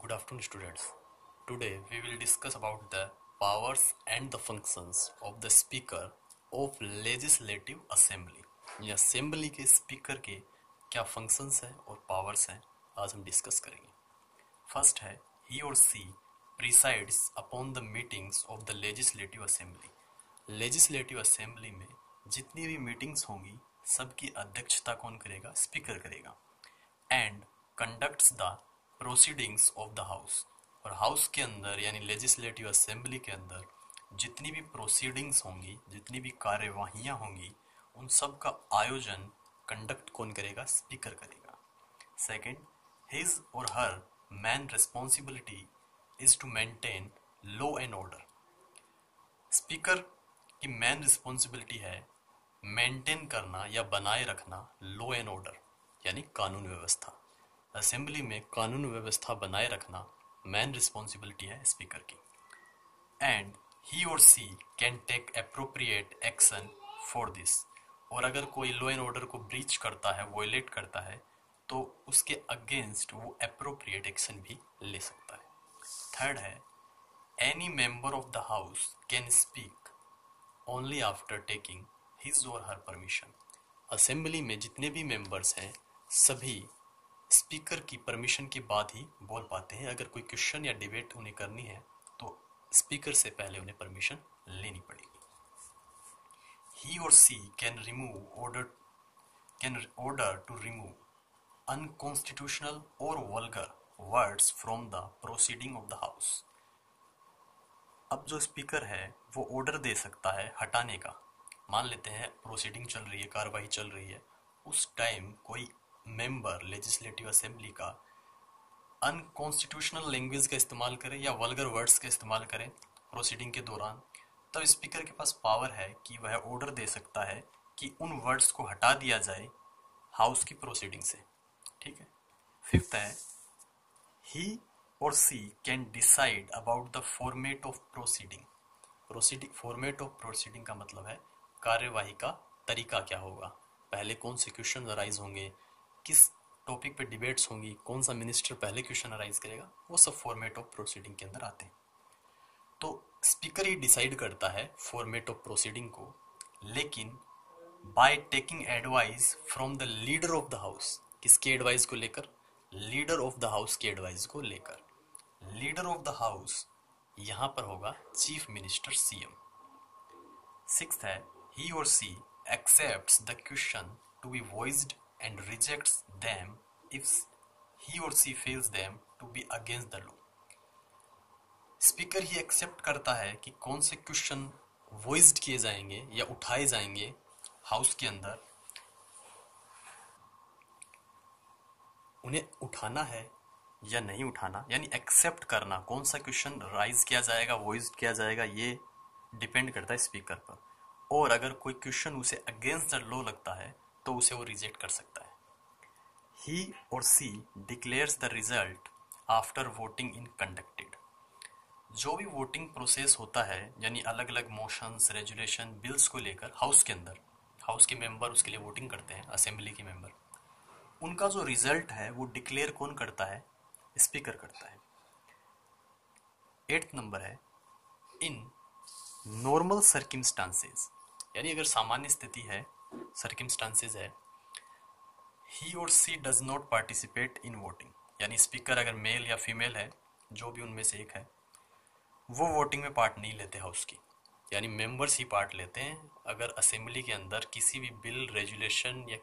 Good afternoon, students. Today we will discuss about the powers and the functions of the Speaker of Legislative Assembly. ये assembly के speaker के क्या functions हैं और powers हैं, आज हम डिस्कस करेंगे. फर्स्ट है, he or she presides upon the meetings of the Legislative Assembly. Legislative Assembly में जितनी भी मीटिंग्स होंगी सबकी अध्यक्षता कौन करेगा? स्पीकर करेगा. And conducts the proceedings of the house, और हाउस के अंदर यानी लेजिस्लेटिव असेंबली के अंदर जितनी भी प्रोसीडिंग्स होंगी, जितनी भी कार्यवाहियां होंगी, उन सब का आयोजन कंडक्ट कौन करेगा? स्पीकर करेगा. Second, his or her main responsibility is to maintain law and order. Speaker की मैन रिस्पॉन्सिबिलिटी है मेंटेन करना या बनाए रखना लॉ एंड ऑर्डर यानी कानून व्यवस्था. असेंबली में कानून व्यवस्था बनाए रखना मैन रिस्पॉन्सिबिलिटी है स्पीकर की. And he or she can take appropriate action for this, और अगर कोई लॉ एंड ऑर्डर को ब्रीच करता है, वॉयलेट करता है, तो उसके अगेंस्ट वो अप्रोप्रिएट एक्शन भी ले सकता है. थर्ड है, any member of the house can speak only after taking his or her permission. Assembly में जितने भी मेंबर्स हैं सभी स्पीकर की परमिशन के बाद ही बोल पाते हैं. अगर कोई क्वेश्चन या डिबेट उन्हें करनी है तो स्पीकर से पहले उन्हें परमिशन लेनी पड़ेगी. He or she can order to remove unconstitutional or vulgar words from the proceeding of the house. अब जो स्पीकर है वो ऑर्डर दे सकता है हटाने का. मान लेते हैं प्रोसीडिंग चल रही है, कार्रवाई चल रही है, उस टाइम कोई मेंबर लेजिस्लेटिव असेंबली का अनकॉन्स्टिट्यूशनल लैंग्वेज का इस्तेमाल करे या वल्गर वर्ड्स का इस्तेमाल करे प्रोसीडिंग के दौरान, तब स्पीकर के पास पावर है कि वह ऑर्डर दे सकता है कि उन वर्ड्स को हटा दिया जाए हाउस की प्रोसीडिंग से. ठीक है. फिफ्थ है, he or she can decide about the format of proceeding. Format of proceeding का मतलब है कार्यवाही का तरीका क्या होगा, पहले कौन से क्वेश्चन अराइज होंगे, किस टॉपिक पे डिबेट्स होंगी, कौन सा मिनिस्टर पहले क्वेश्चन अराइज करेगा, वो सब फॉर्मेट ऑफ प्रोसीडिंग के अंदर आते हैं. तो स्पीकर ही डिसाइड करता है फॉर्मेट ऑफ प्रोसीडिंग को, लेकिन by taking advice from the leader of the house. किसके एडवाइस को लेकर? लीडर ऑफ द हाउस के एडवाइस को लेकर. लीडर ऑफ द हाउस यहां पर होगा चीफ मिनिस्टर, सीएम. सिक्स्थ है, he or she accepts the question to be voiced and rejects them if he or she feels them to be against the law. Speaker ही accept करता है कि कौन से क्वेश्चन वॉइस्ड किए जाएंगे या उठाए जाएंगे हाउस के अंदर, उन्हें उठाना है या नहीं उठाना, यानी एक्सेप्ट करना, कौन सा क्वेश्चन राइज किया जाएगा, वॉइस्ड किया जाएगा, ये डिपेंड करता है स्पीकर पर. और अगर कोई क्वेश्चन उसे अगेंस्ट द लॉ लगता है तो उसे वो रिजेक्ट कर सकता है. He or she declares the result after voting in conducted. जो भी वोटिंग प्रोसेस होता है, यानी अलग अलग मोशंस, रेजुलेशन, बिल्स को लेकर हाउस के अंदर, हाउस के मेंबर उसके लिए वोटिंग करते हैं, असेंबली के मेंबर, उनका जो रिजल्ट है वो डिक्लेयर कौन करता है? स्पीकर करता है. 8th नंबर है, इन नॉर्मल सर्किमस्टांसेस, यानी अगर सामान्य स्थिति है, सर्किमस्टांसेस है, he or she does not participate in voting, यानी स्पीकर अगर मेल या फीमेल है, जो भी उनमें से एक है, वो वोटिंग में पार्ट नहीं लेते हाउस की, यानी मेंबर्स ही पार्ट लेते हैं. अगर असेंबली के अंदर किसी भी बिल, रेजुलेशन या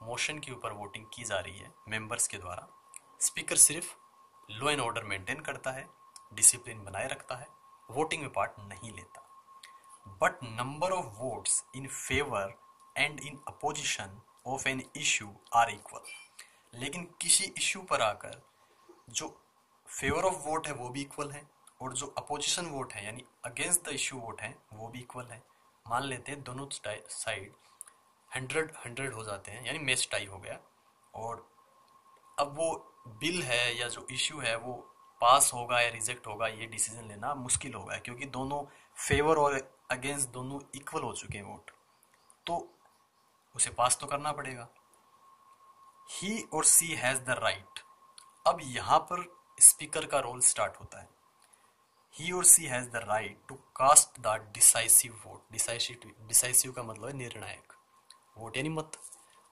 मोशन के ऊपर वोटिंग की जा रही है मेंबर्स के द्वारा, स्पीकर सिर्फ लॉ एंड ऑर्डर मेंटेन करता है, डिसिप्लिन बनाए रखता है, वोटिंग में पार्ट नहीं लेता. But number of votes in favour and in opposition of an issue are equal. लेकिन किसी इश्यू पर आकर जो फेवर ऑफ वोट है वो भी इक्वल है, और जो अपोजिशन वोट है यानी अगेंस्ट द इश्यू वोट है वो भी इक्वल है. मान लेते हैं दोनों साइड 100-100 हो जाते हैं, यानी मैच टाई हो गया, और अब वो बिल है या जो इश्यू है वो पास होगा या रिजेक्ट होगा, ये डिसीजन लेना मुश्किल होगा, क्योंकि दोनों फेवर और अगेंस्ट दोनों इक्वल हो चुके हैं वोट, तो उसे पास तो करना पड़ेगा. ही or she has the right. अब यहाँ पर स्पीकर का रोल स्टार्ट होता है। He or she has the right to cast the decisive vote. Decisive का मतलब है निर्णायक वोट यानी मत।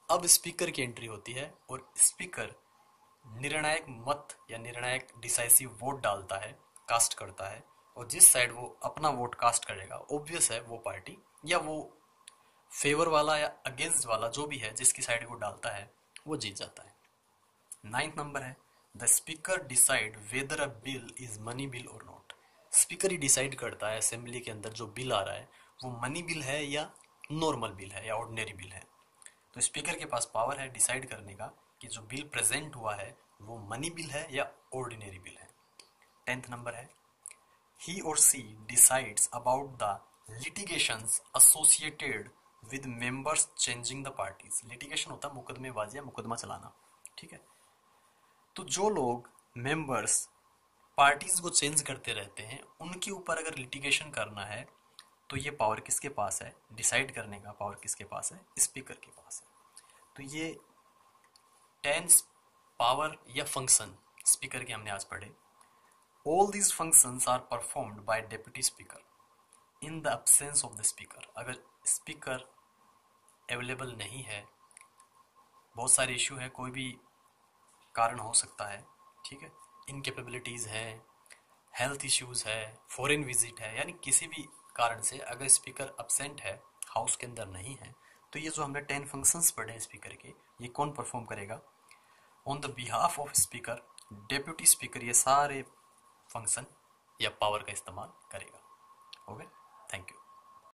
अब स्पीकर की एंट्री होती है और स्पीकर निर्णायक मत या निर्णायक डिसाइसिव वोट डालता है, कास्ट करता है, और जिस साइड वो अपना वोट कास्ट करेगा ऑब्वियस है वो पार्टी या वो फेवर वाला या अगेंस्ट वाला जो भी है जिसकी साइड वो डालता है वो जीत जाता है। 9th नंबर है the speaker decide whether a bill is money bill और नॉट। स्पीकर ही डिसाइड करता है असेंबली के अंदर जो बिल आ रहा है वो मनी बिल है या नॉर्मल बिल है या ऑर्डिनरी बिल है। तो स्पीकर के पास पावर है डिसाइड करने का कि जो बिल प्रेजेंट हुआ है वो मनी बिल है या ऑर्डिनरी बिल है। 10th नंबर है he or she decides about the litigations associated with members changing the parties। litigation होता है मुकदमेबाजी या मुकदमा चलाना, ठीक है। तो जो लोग मेंबर्स पार्टीज को चेंज करते रहते हैं उनके ऊपर अगर लिटिगेशन करना है तो ये पावर किसके पास है, डिसाइड करने का पावर किसके पास है, स्पीकर के पास है। तो ये 10 पावर या फंक्शन स्पीकर के हमने आज पढ़े। All these functions are performed by deputy speaker in the absence of the speaker। अगर स्पीकर अवेलेबल नहीं है, बहुत सारे इशू है, कोई भी कारण हो सकता है, ठीक है, इनकेपेबिलिटीज़ है, हेल्थ इश्यूज़ है, फॉरेन विजिट है, यानी किसी भी कारण से अगर स्पीकर absent है, हाउस के अंदर नहीं है, तो ये जो हमने 10 फंक्शंस पढ़े हैं स्पीकर के, ये कौन परफॉर्म करेगा? On the behalf of speaker deputy speaker ये सारे फंक्शन या पावर का इस्तेमाल करेगा। Okay, thank you.